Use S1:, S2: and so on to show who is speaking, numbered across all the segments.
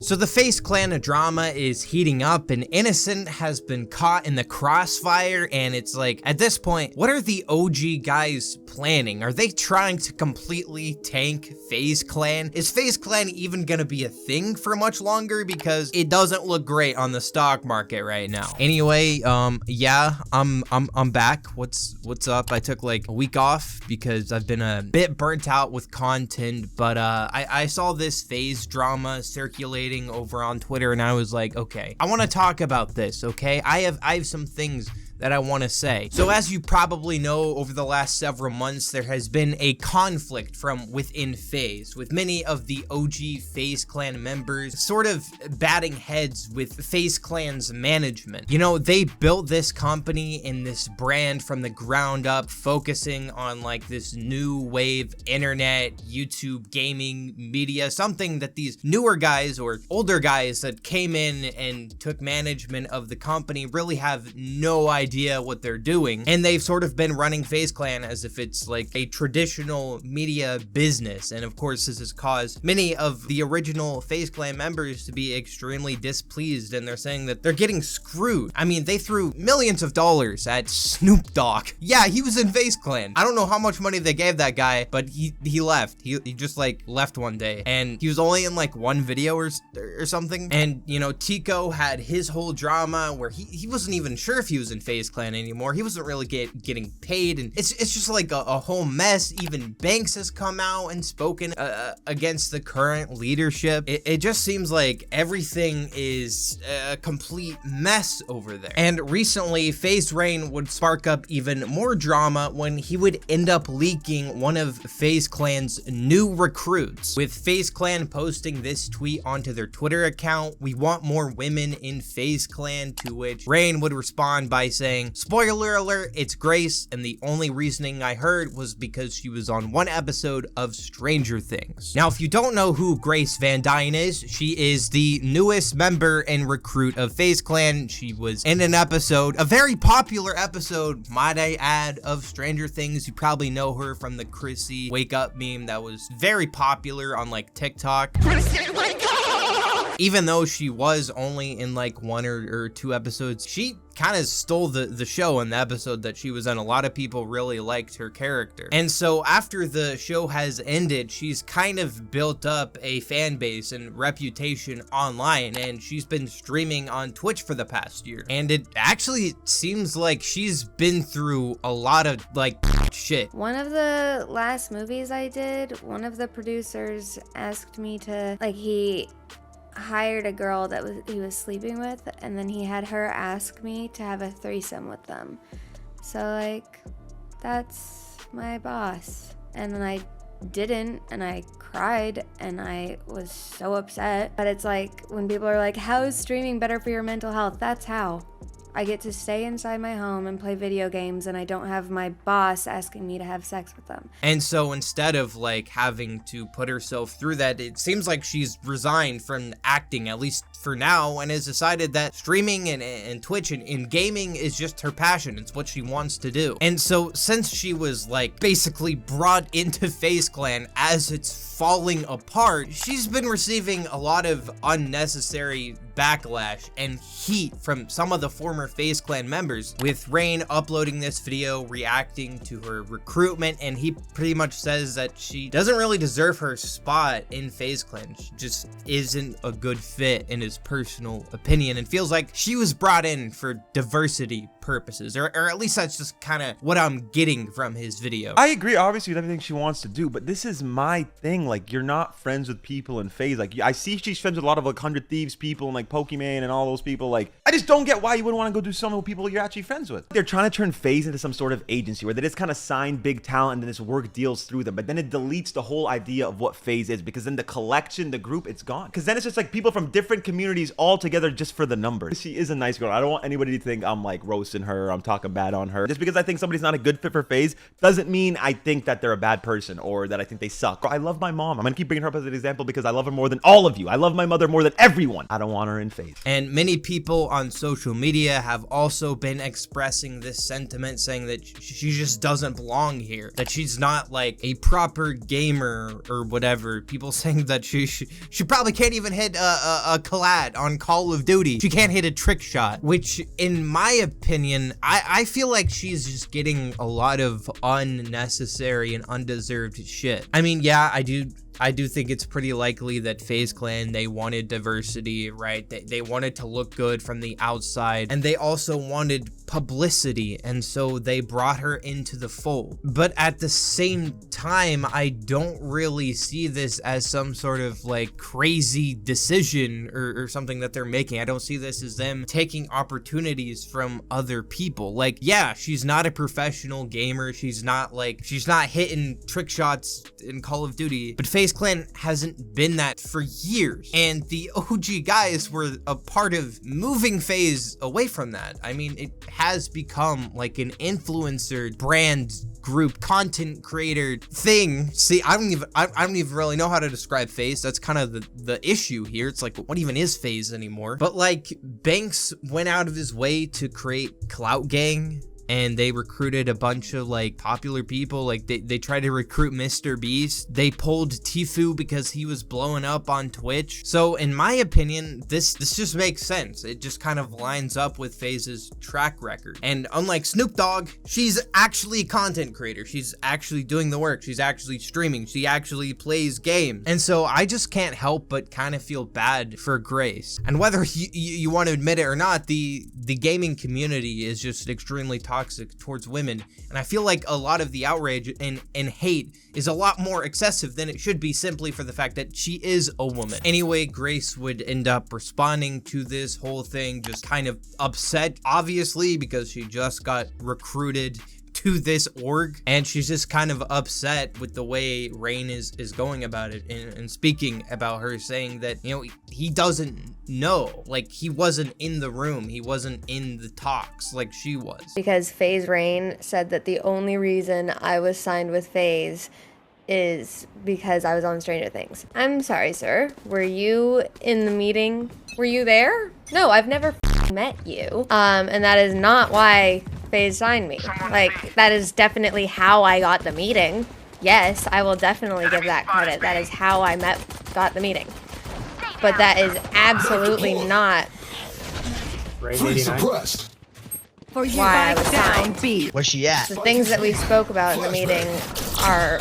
S1: So the Faze Clan drama is heating up, and Innocent has been caught in the crossfire, and it's like, at this point, what are the OG guys planning? Are they trying to completely tank Faze Clan? Is Faze Clan even gonna be a thing for much longer? Because it doesn't look great on the stock market right now. Anyway, yeah, I'm back. What's up? I took like a week off because I've been a bit burnt out with content, but I saw this Faze drama circulating over on Twitter, and I was like, okay, I want to talk about this. Okay, I have some things that I want to say. So as you probably know, over the last several months, there has been a conflict from within Faze, with many of the OG Faze Clan members sort of batting heads with Faze Clan's management. You know, they built this company and this brand from the ground up, focusing on like this new wave internet, YouTube, gaming, media, something that these newer guys or older guys that came in and took management of the company really have no idea what they're doing, and they've sort of been running Faze Clan as if it's like a traditional media business. And of course, this has caused many of the original Faze Clan members to be extremely displeased, and they're saying that they're getting screwed. I mean, they threw millions of dollars at Snoop Dogg. Yeah, he was in Faze Clan. I don't know how much money they gave that guy, but he left. He just like left one day, and he was only in like one video or something. And you know, Tico had his whole drama where he wasn't even sure if he was in Faze Clan anymore. He wasn't really getting paid, and it's just like a whole mess. Even Banks has come out and spoken against the current leadership. It just seems like everything is a complete mess over there. And recently, Faze Rain would spark up even more drama when he would end up leaking one of Faze Clan's new recruits, with Faze Clan posting this tweet onto their Twitter account: "We want more women in Faze Clan," to which Rain would respond by saying, "Spoiler alert, it's Grace, and the only reasoning I heard was because she was on one episode of Stranger Things." Now, if you don't know who Grace Van Dien is, she is the newest member and recruit of Faze Clan. She was in an episode, a very popular episode, might I add, of Stranger Things. You probably know her from the Chrissy wake up meme that was very popular on like TikTok. Even though she was only in like one or two episodes, she kind of stole the show in the episode that she was in. A lot of people really liked her character. And so after the show has ended, she's kind of built up a fan base and reputation online, and she's been streaming on Twitch for the past year. And it actually seems like she's been through a lot of like shit.
S2: One of the last movies I did, one of the producers asked me to, like, he hired a girl that he was sleeping with, and then he had her ask me to have a threesome with them. So like, that's my boss. And then I didn't, and I cried, and I was so upset. But it's like, when people are like, how is streaming better for your mental health? That's how. I get to stay inside my home and play video games, and I don't have my boss asking me to have sex with them.
S1: And so instead of like having to put herself through that, it seems like she's resigned from acting, at least for now, and has decided that streaming and Twitch and gaming is just her passion. It's what she wants to do. And so since she was like basically brought into Faze Clan as it's falling apart, she's been receiving a lot of unnecessary backlash and heat from some of the former Faze Clan members, with Rain uploading this video reacting to her recruitment, and he pretty much says that she doesn't really deserve her spot in Faze Clan. She just isn't a good fit in his personal opinion, and feels like she was brought in for diversity purposes, or at least that's just kind of what I'm getting from his video.
S3: I agree, obviously, with everything she wants to do, but this is my thing. Like, you're not friends with people in Faze. Like, I see she's friends with a lot of like 100 Thieves people and like Pokemon and all those people. Like, I just don't get why you wouldn't want to go do something with people you're actually friends with. They're trying to turn Faze into some sort of agency where they just kind of sign big talent and then this work deals through them, but then it deletes the whole idea of what Faze is, because then the collection, the group, it's gone. Because then it's just like people from different communities all together just for the numbers. She is a nice girl. I don't want anybody to think I'm like roasting her, I'm talking bad on her. Just because I think somebody's not a good fit for Faze doesn't mean I think that they're a bad person or that I think they suck. I love my mom. I'm gonna keep bringing her up as an example because I love her more than all of you. I love my mother more than everyone. I don't want her in Faze.
S1: And many people on social media media have also been expressing this sentiment, saying that she just doesn't belong here, that she's not like a proper gamer or whatever. People saying that she probably can't even hit a collat on Call of Duty. She can't hit a trick shot, which in my opinion, I feel like she's just getting a lot of unnecessary and undeserved shit. I mean, yeah, I do think it's pretty likely that Faze Clan, they wanted diversity, right? They wanted to look good from the outside, and they also wanted publicity, and so they brought her into the fold. But at the same time, I don't really see this as some sort of like crazy decision or something that they're making. I don't see this as them taking opportunities from other people. Like, yeah, she's not a professional gamer. She's not hitting trick shots in Call of Duty, but Faze Clan hasn't been that for years, and the OG guys were a part of moving Faze away from that. I mean, it has become like an influencer brand group, content creator thing. See, I don't even really know how to describe Faze. That's kind of the issue here. It's like, what even is Faze anymore? But like, Banks went out of his way to create Clout Gang, and they recruited a bunch of like popular people. Like they tried to recruit Mr. Beast. They pulled Tfue because he was blowing up on Twitch. So in my opinion, this just makes sense. It just kind of lines up with Faze's track record. And unlike Snoop Dogg, she's actually a content creator. She's actually doing the work. She's actually streaming. She actually plays games. And so I just can't help but kind of feel bad for Grace. And whether you want to admit it or not, the gaming community is just extremely toxic towards women, and I feel like a lot of the outrage and hate is a lot more excessive than it should be, simply for the fact that she is a woman. Anyway, Grace would end up responding to this whole thing, just kind of upset, obviously, because she just got recruited to this org, and she's just kind of upset with the way Rain is going about it, and speaking about her, saying that, you know, he doesn't know, like, he wasn't in the room, he wasn't in the talks like she was.
S2: Because Faze Rain said that the only reason I was signed with Faze is because I was on Stranger Things. I'm sorry, sir. Were you in the meeting? Were you there? No, I've never met you. And that is not why Faze signed me. Like, that is definitely how I got the meeting. Yes, I will definitely give that credit. That is how I got the meeting. But that is absolutely not
S4: For you
S2: why I was
S4: down,
S2: signed.
S4: B.
S5: Where's she at?
S2: The things that we spoke about in the meeting are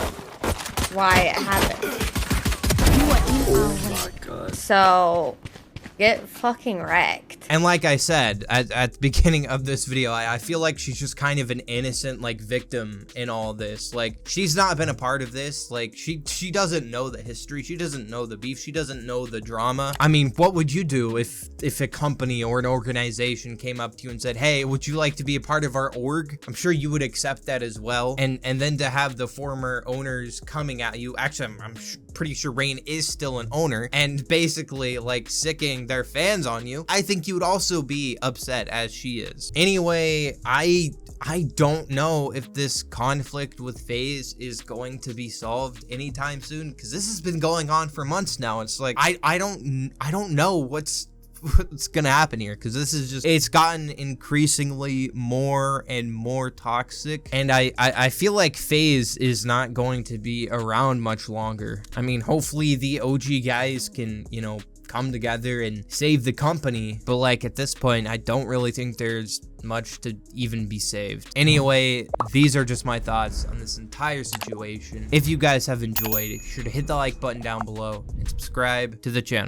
S2: why it happened.
S4: Oh my god.
S2: So, get fucking wrecked.
S1: And like I said at the beginning of this video, I feel like she's just kind of an innocent like victim in all this. Like, she's not been a part of this. Like, she doesn't know the history. She doesn't know the beef. She doesn't know the drama. I mean, what would you do if a company or an organization came up to you and said, hey, would you like to be a part of our org? I'm sure you would accept that as well. And then to have the former owners coming at you, actually, I'm pretty sure Rain is still an owner, and basically like sicking their fans on you, I think you would also be upset as she is. Anyway, I don't know if this conflict with Faze is going to be solved anytime soon, because this has been going on for months now. It's like, I don't know what's gonna happen here, because this is just, it's gotten increasingly more and more toxic, and I feel like Faze is not going to be around much longer. I mean, hopefully the OG guys can, you know, come together and save the company, but like at this point, I don't really think there's much to even be saved. Anyway, these are just my thoughts on this entire situation. If you guys have enjoyed, be sure to hit the like button down below and subscribe to the channel.